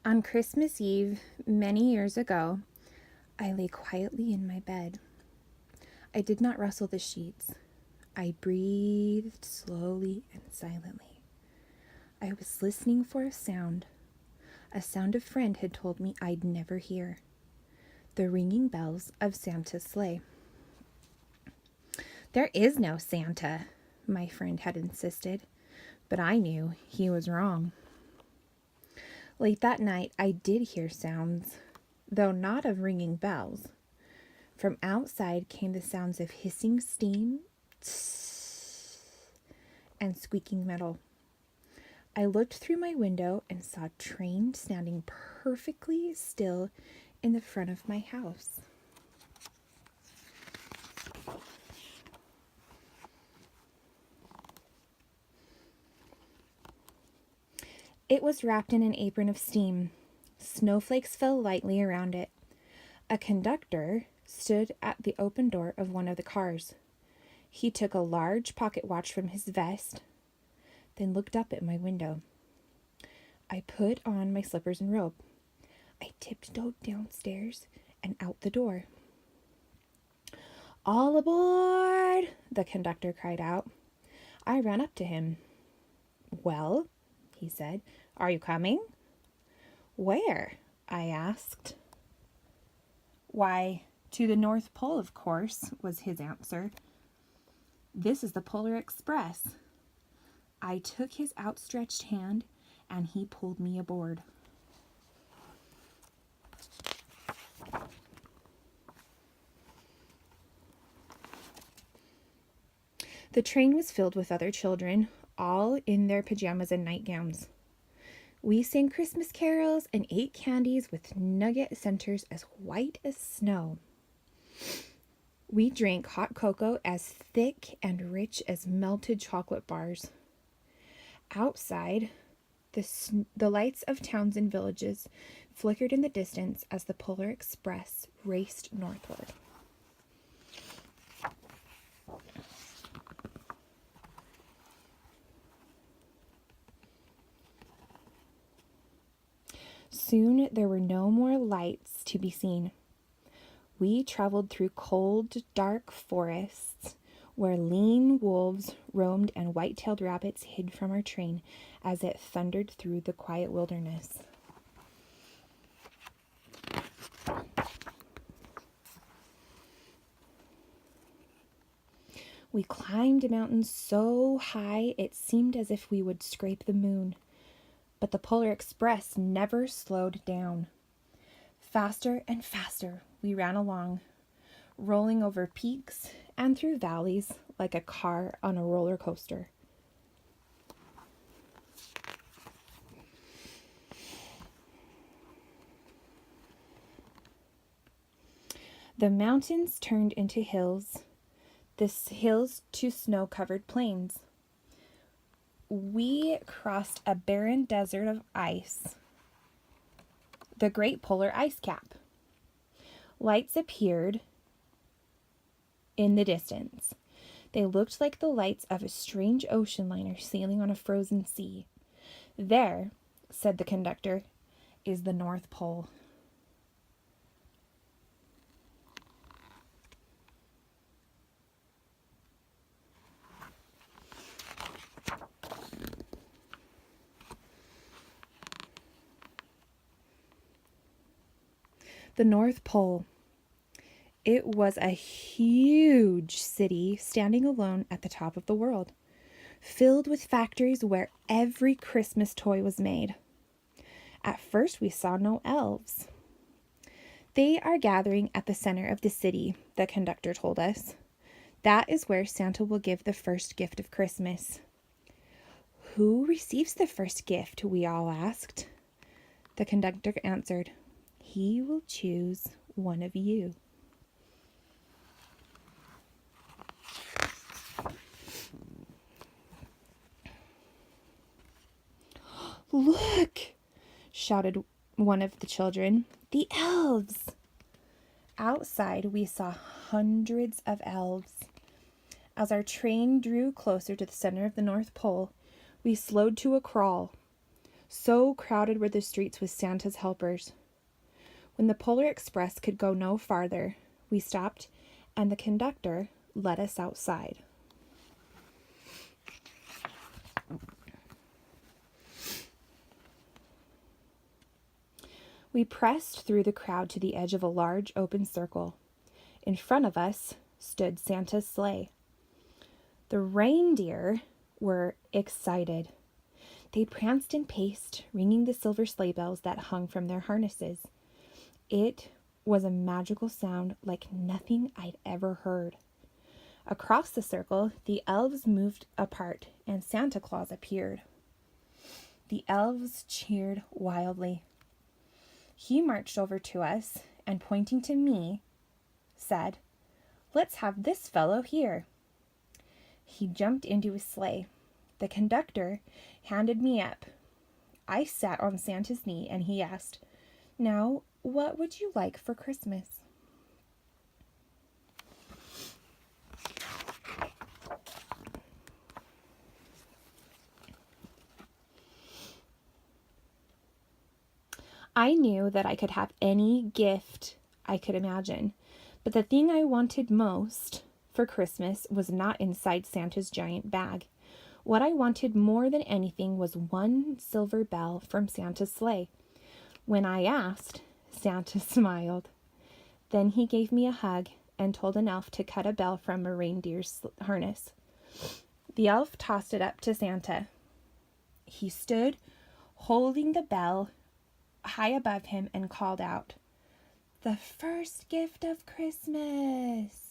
On Christmas Eve, many years ago, I lay quietly in my bed. I did not rustle the sheets. I breathed slowly and silently. I was listening for a sound a friend had told me I'd never hear. The ringing bells of Santa's sleigh. There is no Santa, my friend had insisted, but I knew he was wrong. Late that night, I did hear sounds, though not of ringing bells. From outside came the sounds of hissing steam and squeaking metal. I looked through my window and saw a train standing perfectly still in the front of my house. It was wrapped in an apron of steam. Snowflakes fell lightly around it. A conductor stood at the open door of one of the cars. He took a large pocket watch from his vest, then looked up at my window. I put on my slippers and robe. I tiptoed downstairs and out the door. "All aboard!" the conductor cried out. I ran up to him. "Well," he said, "are you coming?" "Where?" I asked. "Why, to the North Pole, of course," was his answer. "This is the Polar Express." I took his outstretched hand and he pulled me aboard. The train was filled with other children, all in their pajamas and nightgowns. We sang Christmas carols and ate candies with nugget centers as white as snow. We drank hot cocoa as thick and rich as melted chocolate bars. Outside, the lights of towns and villages flickered in the distance as the Polar Express raced northward. Soon there were no more lights to be seen. We traveled through cold, dark forests where lean wolves roamed and white-tailed rabbits hid from our train as it thundered through the quiet wilderness. We climbed mountains so high it seemed as if we would scrape the moon. But the Polar Express never slowed down. Faster and faster we ran along, rolling over peaks and through valleys like a car on a roller coaster. The mountains turned into hills, the hills to snow-covered plains. We crossed a barren desert of ice, the Great Polar Ice Cap. Lights appeared in the distance. They looked like the lights of a strange ocean liner sailing on a frozen sea. "There," said the conductor, "is the North Pole." The North Pole. It was a huge city standing alone at the top of the world, filled with factories where every Christmas toy was made. At first we saw no elves. "They are gathering at the center of the city," the conductor told us. "That is where Santa will give the first gift of Christmas." "Who receives the first gift?" we all asked. The conductor answered, "He will choose one of you." "Look!" shouted one of the children. "The elves!" Outside, we saw hundreds of elves. As our train drew closer to the center of the North Pole, we slowed to a crawl. So crowded were the streets with Santa's helpers. When the Polar Express could go no farther, we stopped and the conductor let us outside. We pressed through the crowd to the edge of a large open circle. In front of us stood Santa's sleigh. The reindeer were excited. They pranced and paced, ringing the silver sleigh bells that hung from their harnesses. It was a magical sound like nothing I'd ever heard. Across the circle, the elves moved apart and Santa Claus appeared. The elves cheered wildly. He marched over to us and, pointing to me, said, "Let's have this fellow here." He jumped into his sleigh. The conductor handed me up. I sat on Santa's knee and he asked, "Now, what would you like for Christmas?" I knew that I could have any gift I could imagine, but the thing I wanted most for Christmas was not inside Santa's giant bag. What I wanted more than anything was one silver bell from Santa's sleigh. When I asked, Santa smiled. Then he gave me a hug and told an elf to cut a bell from a reindeer's harness. The elf tossed it up to Santa. He stood holding the bell high above him and called out, "The first gift of Christmas."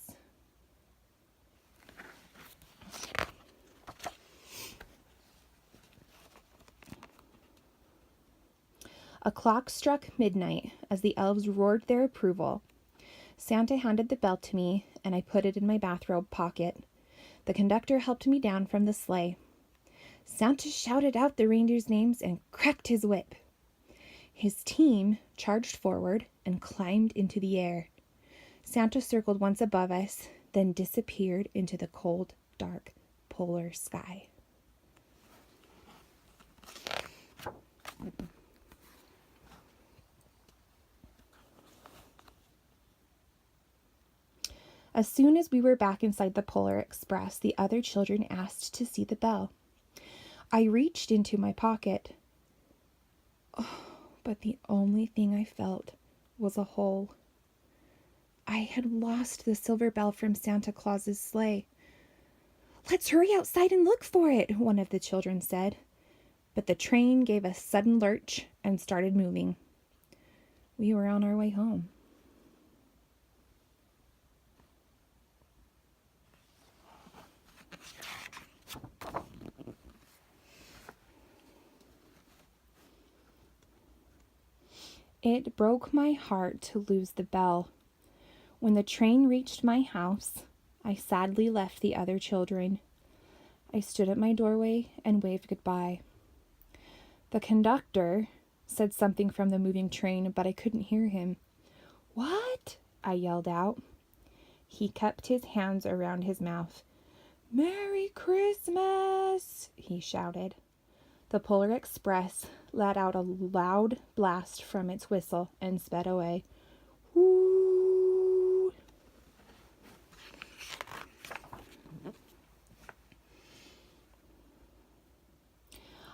A clock struck midnight as the elves roared their approval. Santa handed the bell to me, and I put it in my bathrobe pocket. The conductor helped me down from the sleigh. Santa shouted out the reindeers' names and cracked his whip. His team charged forward and climbed into the air. Santa circled once above us, then disappeared into the cold, dark polar sky. As soon as we were back inside the Polar Express, the other children asked to see the bell. I reached into my pocket. But the only thing I felt was a hole. I had lost the silver bell from Santa Claus's sleigh. "Let's hurry outside and look for it," one of the children said. But the train gave a sudden lurch and started moving. We were on our way home. It broke my heart to lose the bell. When the train reached my house, I sadly left the other children. I stood at my doorway and waved goodbye. The conductor said something from the moving train, but I couldn't hear him. "What?" I yelled out. He kept his hands around his mouth. "Merry Christmas!" he shouted. The Polar Express let out a loud blast from its whistle and sped away. Woo!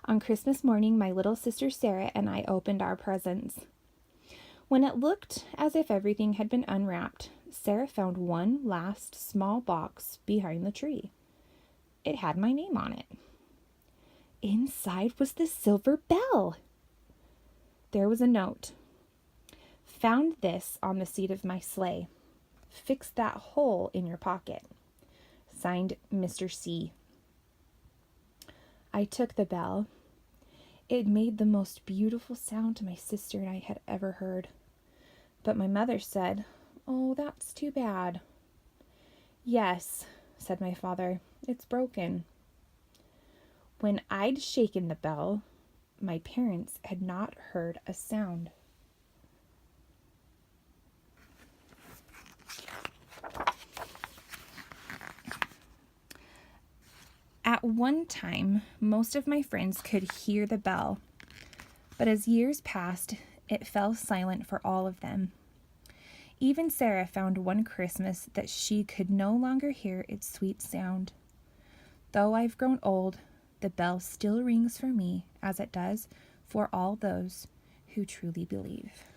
On Christmas morning, my little sister Sarah and I opened our presents. When it looked as if everything had been unwrapped, Sarah found one last small box behind the tree. It had my name on it. Inside was the silver bell. There was a note. "Found this on the seat of my sleigh. Fix that hole in your pocket. Signed, Mr. C." I took the bell. It made the most beautiful sound my sister and I had ever heard. But my mother said, "Oh, that's too bad." "Yes," said my father, "it's broken." When I'd shaken the bell, my parents had not heard a sound. At one time, most of my friends could hear the bell. But as years passed, it fell silent for all of them. Even Sarah found one Christmas that she could no longer hear its sweet sound. Though I've grown old, the bell still rings for me as it does for all those who truly believe.